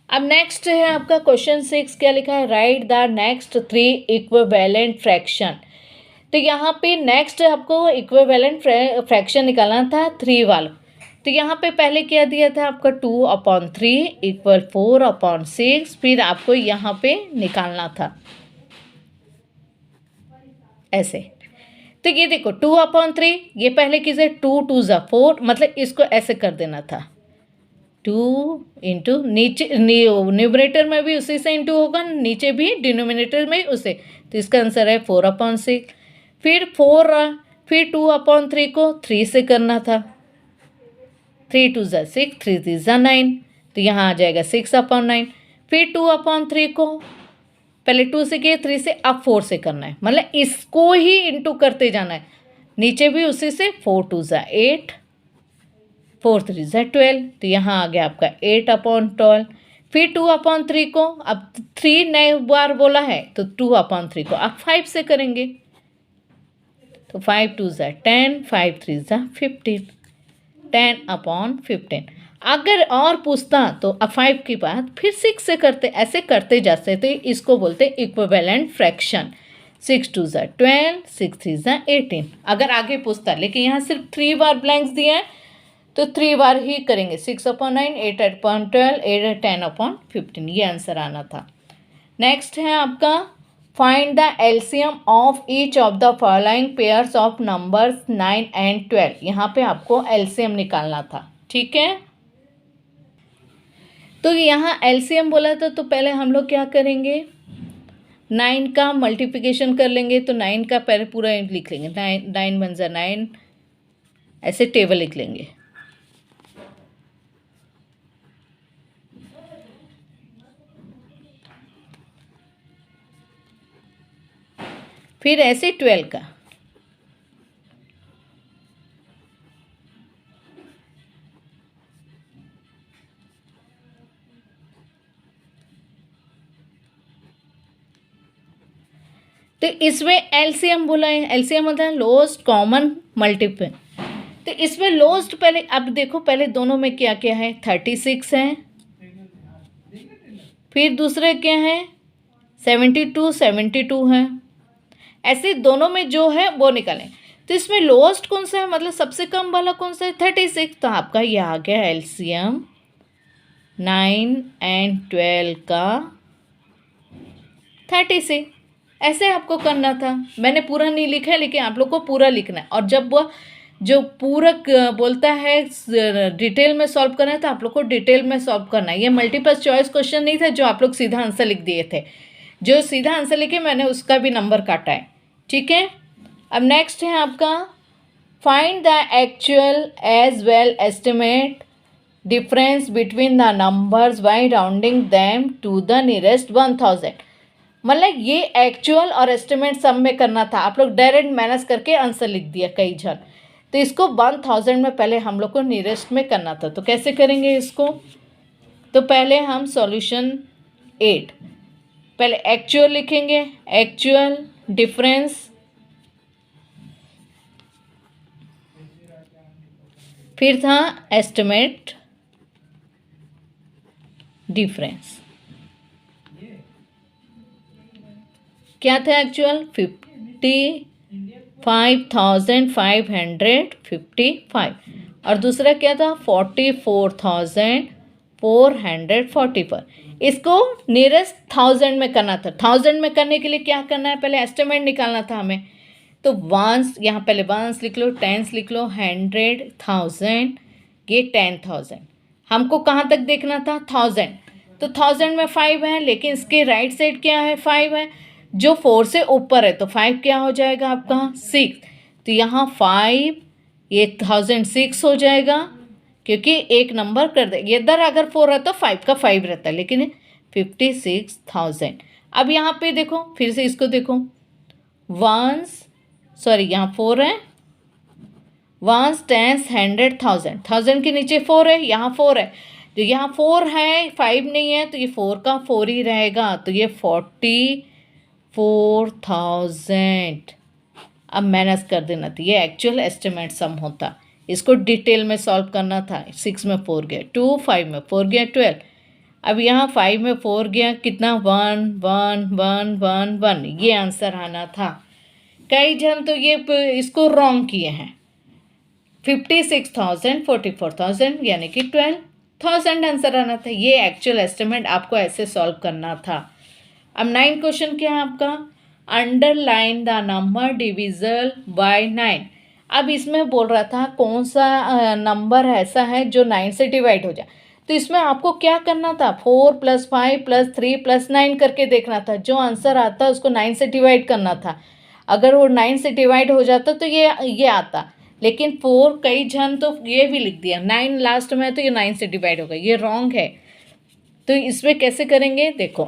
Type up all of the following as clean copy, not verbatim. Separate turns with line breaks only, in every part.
अब नेक्स्ट है आपका क्वेश्चन 6, क्या लिखा है, right the next 3 equivalent fraction. तो यहाँ पे नेक्स्ट आपको इक्विवेलेंट फ्रैक्शन निकालना था 3 वाला। तो यहाँ पे पहले क्या दिया था आपका 2/3 इक्वल 4/6, फिर आपको यहाँ पे निकालना था ऐसे। तो ये देखो 2/3, ये पहले किसे 2 2 ज़ा 4, मतलब इसको ऐसे कर देना था 2 इंटू नीचे न्यूमरेटर में भी उसी से इंटू होगा, नीचे भी डिनोमिनेटर में उसे। तो इसका आंसर है 4/6। फिर फिर 2/3 को 3 से करना था, 3 2 ज़ा 6, 3 3 ज़ा 9, तो यहाँ आ जाएगा 6/9। फिर 2/3 को पहले 2 से किए, 3 से, अब 4 से करना है, मतलब इसको ही इंटू करते जाना है, नीचे भी उसी से। 4 2 ज़ा 8, 4 3 ज़ा 12, तो यहाँ आ गया आपका 8/12। फिर 2/3 को अब 3 नए बार बोला है, तो 2/3 को अब 5 से करेंगे, तो 5 2 ज़ा 10, 5 3 ज़ा 15, 10/15। अगर और पूछता तो अब 5 की बात फिर 6 से करते, ऐसे करते जाते, तो इसको बोलते इक्विवेलेंट फ्रैक्शन। 6 2 ज़ा 12, 6 3 ज़ा 18। अगर आगे पूछता, लेकिन यहाँ सिर्फ 3 बार ब्लैंक्स दिए हैं, तो 3 बार ही करेंगे, 6/9, 8/12, 8 10/15, ये आंसर आना था। नेक्स्ट है आपका find the LCM of each of the following pairs of numbers 9 and 12। यहाँ पे आपको एलसीएम निकालना था, ठीक है। तो यहाँ एलसीएम बोला था, तो पहले हम लोग क्या करेंगे, 9 का मल्टीप्लिकेशन कर लेंगे, तो 9 का पहले पूरा लिख लेंगे, 9 1 ज़ा 9, ऐसे टेबल लिख लेंगे। फिर ऐसे 12 का, तो इसमें एलसीएम बोला है, एलसीएम मतलब लोएस्ट कॉमन मल्टीपल। तो इसमें लोएस्ट पहले, अब देखो पहले दोनों में क्या क्या है, 36 है, फिर दूसरे क्या है 72 है, ऐसे दोनों में जो है वो निकालें। तो इसमें लोएस्ट कौन सा है, मतलब सबसे कम वाला कौन सा है, 36। तो आपका ये आ गया एलसीएम 9 and 12 का 36। ऐसे आपको करना था, मैंने पूरा नहीं लिखा है, लेकिन आप लोग को पूरा लिखना है। और जब वो जो पूरक बोलता है डिटेल में सॉल्व करना है, तो आप लोग को डिटेल में सॉल्व करना है। ये मल्टीपल चॉइस क्वेश्चन नहीं था जो आप लोग सीधा आंसर लिख दिए थे, जो सीधा आंसर लिखे मैंने उसका भी नंबर काटा है, ठीक है। अब नेक्स्ट है आपका find the actual as well estimate difference between the numbers by rounding them to the nearest 1000। मतलब ये एक्चुअल और एस्टिमेट सब में करना था, आप लोग डायरेक्ट माइनस करके आंसर लिख दिया कई जन। तो इसको 1000 में पहले हम लोग को नियरेस्ट में करना था, तो कैसे करेंगे इसको। तो पहले हम सॉल्यूशन 8, पहले एक्चुअल लिखेंगे, एक्चुअल डिफरेंस, फिर था एस्टिमेट डिफरेंस। क्या था एक्चुअल 55,555 और दूसरा क्या था 44,444। इसको नियरेस्ट 1000 में करना था। 1000 में करने के लिए क्या करना है, पहले एस्टिमेट निकालना था हमें। तो वंस, यहाँ पहले वंस लिख लो, टेंस लिख लो, 100, 1000, ये 10,000। हमको कहाँ तक देखना था 1000। तो 1000 में 5 है, लेकिन इसके राइट साइड क्या है 5 है, जो 4 से ऊपर है, तो 5 क्या हो जाएगा आपका 6। तो यहाँ 5, ये 1006 हो जाएगा, क्योंकि एक नंबर कर दे, इधर अगर 4 है तो 5 का 5 रहता है, लेकिन 56,000। अब यहाँ पे देखो, फिर से इसको देखो, वंस, सॉरी यहाँ 4 है, वंस, टेंस, 100, 1000, 1000 के नीचे 4 है, यहाँ 4 है, तो यहाँ 4 है 5 नहीं है, तो ये 4 का 4 ही रहेगा, तो ये 44,000। अब माइनस कर देना था, ये एक्चुअल एस्टिमेट सम होता, इसको डिटेल में सॉल्व करना था। 6 में 4 गया 2, 5 में 4 गया 12, अब यहाँ 5 में 4 गया, कितना 1 1 1 1 1, ये आंसर आना था। कई जन तो ये इसको रॉन्ग किए हैं। 56,000 44,000 यानी कि 12,000 आंसर आना था। ये एक्चुअल एस्टिमेट आपको ऐसे सॉल्व करना था। अब 9 क्वेश्चन क्या है आपका, underline the number divisible by 9। अब इसमें बोल रहा था कौन सा नंबर ऐसा है जो 9 से डिवाइड हो जाए। तो इसमें आपको क्या करना था, 4 + 5 + 3 + 9 करके देखना था। जो आंसर आता उसको 9 से डिवाइड करना था। अगर वो 9 से डिवाइड हो जाता तो ये आता, लेकिन 4 कई जन तो ये भी लिख दिया 9 लास्ट में, तो ये 9 से डिवाइड होगा, ये रॉन्ग है। तो इसमें कैसे करेंगे देखो,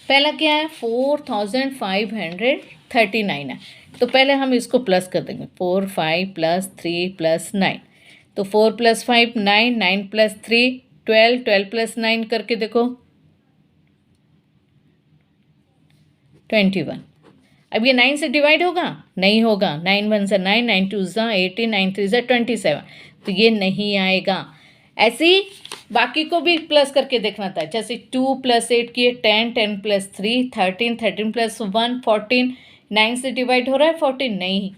पहला क्या है 4,539 है, तो पहले हम इसको प्लस कर देंगे 4 5 + 3 + 9, तो 4 + 5 9 9 + 3 12 12 + 9 करके देखो 21। अब ये 9 से डिवाइड होगा, नहीं होगा, 9 1 से 9 9 2 ज़ा 18 9 3 ज़ा 27, तो ये नहीं आएगा। ऐसे ही बाकी को भी प्लस करके देखना था, जैसे 2 + 8 किए 10 10 + 3 13 13 + 1 14, 9 से डिवाइड हो रहा है 14 नहीं।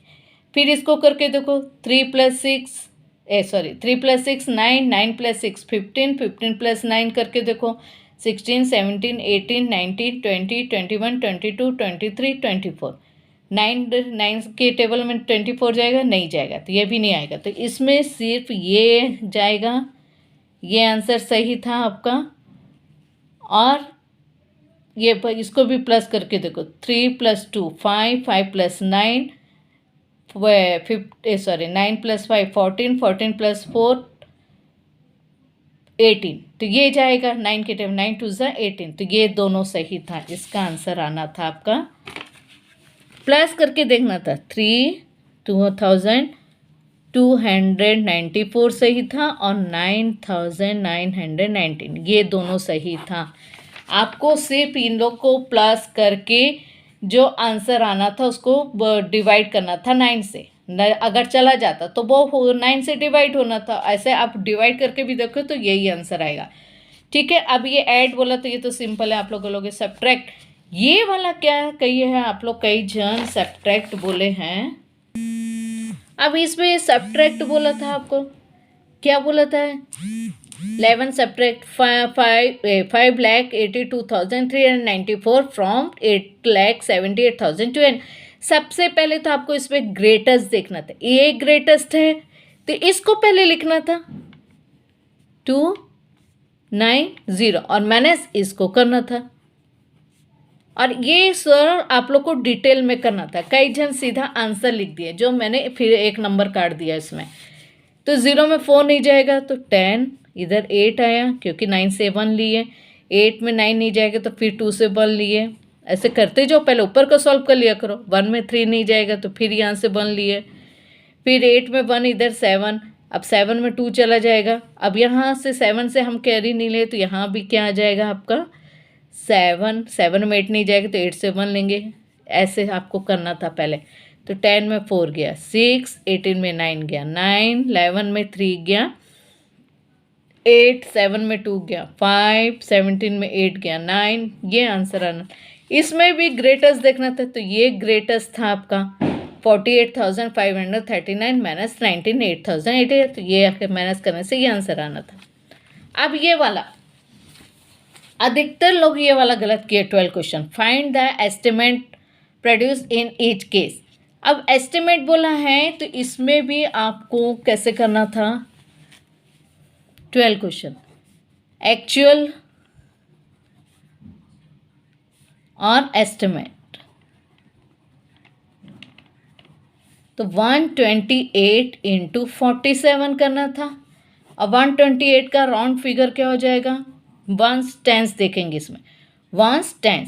फिर इसको करके देखो 3 + 6 9 9 + 6 15 15 + 9 करके देखो 16 17 18 19 20 21 22 23 24। 9 के टेबल में 24 जाएगा, नहीं जाएगा, तो ये भी नहीं आएगा। तो इसमें सिर्फ ये जाएगा, ये आंसर सही था आपका। और ये इसको भी प्लस करके देखो 3 + 2 5 5 + 9 9 + 5 14 14 + 4 18, तो ये जाएगा 9 के टाइम 9 2 ज़ा 18, तो ये दोनों सही था। इसका आंसर आना था आपका, प्लस करके देखना था 3,294 सही था और 9,919, ये दोनों सही था। आपको सिर्फ इन लोग को प्लस करके जो आंसर आना था उसको डिवाइड करना था 9 से। अगर चला जाता तो वो 9 से डिवाइड होना था। ऐसे आप डिवाइड करके भी देखो तो यही आंसर आएगा। ठीक है, अब ये ऐड बोला तो ये तो सिंपल है, आप लोग बोलोगे सब्ट्रैक्ट। ये वाला क्या कही है आप लोग, कई जन सब्ट्रैक्ट बोले हैं। अब इसमें सब्ट्रैक्ट बोला था, आपको क्या बोला था, 11 सब्ट्रैक्ट 5,82,394 फ्रॉम 8,78,002। सबसे पहले तो आपको इसमें ग्रेटेस्ट देखना था, ये ग्रेटेस्ट है तो इसको पहले लिखना था 290 और माइनस इसको करना था। और ये सर आप लोग को डिटेल में करना था। कई जन सीधा आंसर लिख दिए, जो मैंने फिर एक नंबर काट दिया इसमें। तो 0 में 4 नहीं जाएगा तो 10, इधर 8 आया क्योंकि 9 से 1 लिए, 8 में 9 नहीं जाएगा तो फिर 2 से 1 लिए। ऐसे करते जाओ, पहले ऊपर का सॉल्व कर लिया करो। 1 में 3 नहीं जाएगा तो फिर यहाँ से 1 लिए, फिर 8 में 1, इधर 7, अब 7 में 2 चला जाएगा। अब यहाँ से 7 से हम कैरी नहीं ले तो यहाँ भी क्या आ जाएगा आपका 7 में 8 नहीं जाएगा तो 8 से 1 लेंगे। ऐसे आपको करना था पहले। तो 10 में 4 गया 6, 18 में 9 गया 9, 11 में 3 गया 8, 7 में 2 गया 5, 17 में 8 गया 9, ये आंसर आना। इसमें भी ग्रेटेस्ट देखना था, तो ये ग्रेटेस्ट था आपका 48,539 माइनस 19 8,080, तो ये माइनस करने से ये आंसर आना था। अब ये वाला अधिकतर लोग ये वाला गलत किए। 12 question, find the estimate produce in each case. अब एस्टिमेट बोला है तो इसमें भी आपको कैसे करना था, 12 क्वेश्चन एक्चुअल और एस्टिमेट। तो 128 × 47 करना था। अब 128 का राउंड फिगर क्या हो जाएगा, 1s 10s देखेंगे इसमें 1s 10s,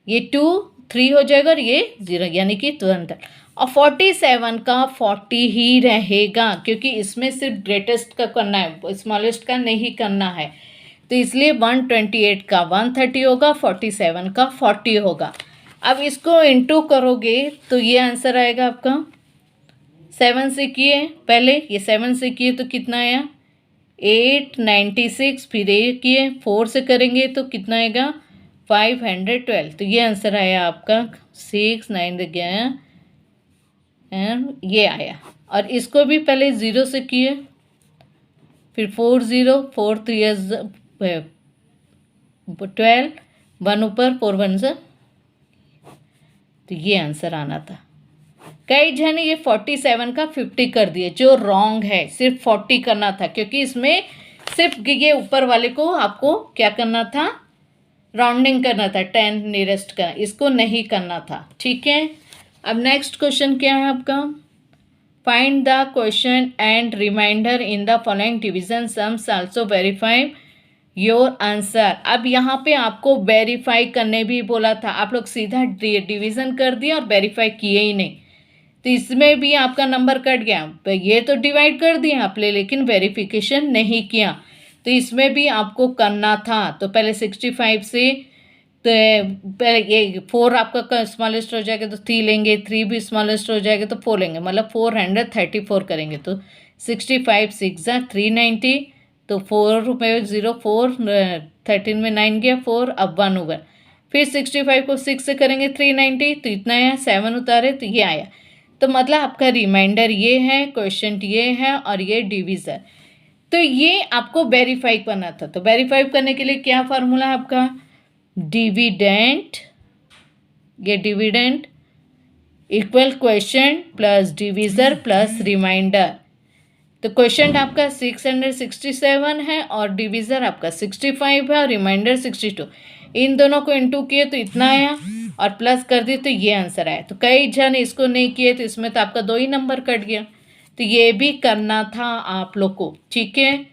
ये 2 3 हो जाएगा और ये 0 यानी कि तुरंत। और 47 का 40 ही रहेगा क्योंकि इसमें सिर्फ ग्रेटेस्ट का करना है, स्मॉलेस्ट का नहीं करना है। तो इसलिए 128 का 130 होगा, 47 का 40 होगा। अब इसको इंटू करोगे तो ये आंसर आएगा आपका 7 से किए पहले, ये 7 से किए तो कितना आया 896, फिर ये किए 4 से करेंगे तो कितना आएगा 512। तो ये आंसर आया आपका 6 9 गया एंड ये आया। और इसको भी पहले 0 से किए, फिर 4 0 4 3 12 1 ऊपर 4 1 से, तो ये आंसर आना था। कई जन ये 47 का 50 कर दिए, जो रॉन्ग है। सिर्फ 40 करना था, क्योंकि इसमें सिर्फ ये ऊपर वाले को आपको क्या करना था, राउंडिंग करना था 10 नियरेस्ट का, इसको नहीं करना था। ठीक है, अब नेक्स्ट क्वेश्चन क्या है आपका, find the question and remainder in the following division sums, also verify your answer. अब यहाँ पे आपको वेरीफाई करने भी बोला था, आप लोग सीधा डिवीजन कर दिए और वेरीफाई किए ही नहीं, तो इसमें भी आपका नंबर कट गया। ये तो डिवाइड कर दिया आपने, लेकिन वेरिफिकेशन नहीं किया, तो इसमें भी आपको करना था। तो पहले 65 से, तो पहले ये 4 आपका स्मॉलेस्ट हो जाएगा तो 3 लेंगे, 3 भी स्मॉलेस्ट हो जाएगा तो 4 लेंगे, मतलब 434 करेंगे। तो 65 6 390, तो 4 में 0 4 13 में 9 गया 4, अब 1 होगा। फिर 65 को 6 से करेंगे 390, तो इतना आया, 7 उतारे तो ये आया। तो मतलब आपका रिमाइंडर ये है, क्वेश्चन ये है और ये डिवीज़र। तो ये आपको वेरीफाई करना था। तो वेरीफाई करने के लिए क्या फार्मूला है आपका, डिविडेंड, ये dividend equal question plus divisor plus remainder. तो क्वेश्चन आपका 667 है और डिवीज़र आपका 65 है और रिमाइंडर 62। इन दोनों को इनटू किए तो इतना आया और प्लस कर दिए तो ये आंसर आया। तो कई जन इसको नहीं किए, तो इसमें तो आपका 2 ही नंबर कट गया। तो ये भी करना था आप लोग को। ठीक है,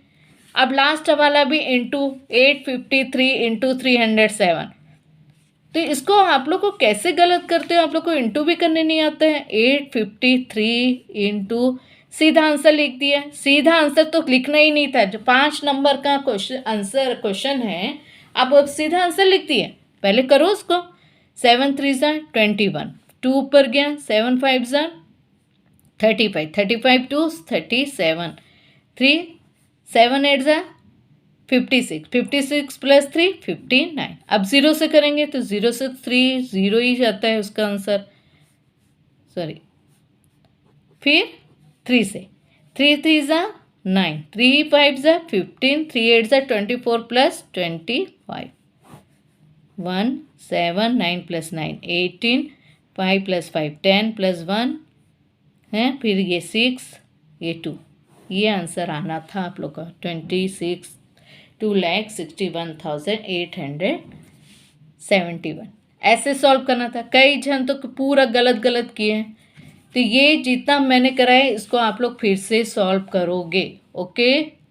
अब लास्ट वाला भी इंटू 853 इंटू 307। तो इसको आप लोग को कैसे गलत करते हो, आप लोग को इंटू भी करने नहीं आता है। 853 इंटू सीधा आंसर लिख दिया। सीधा आंसर तो लिखना ही नहीं था, जो 5 नंबर का क्वेश्चन है, आप अब सीधा आंसर लिख दिए। पहले करो उसको। 7 3 21, 2 ऊपर गया, 7 5 35, 35 2 37, 3 7 8 56, 56 प्लस 3 59। अब 0 से करेंगे तो 0 से 3 0 ही जाता है उसका आंसर, सॉरी। फिर 3 से, 3 3 9, 3 5 15, 3 8 24 प्लस 25, 1 7 9 प्लस 9 18, 5 प्लस 5 10 प्लस 1 है, फिर ये 6 ये 2। ये आंसर आना था आप लोग का 2,61,871। ऐसे सॉल्व करना था। कई जन तो पूरा गलत गलत किए हैं, तो ये जितना मैंने कराया इसको आप लोग फिर से सॉल्व करोगे। ओके।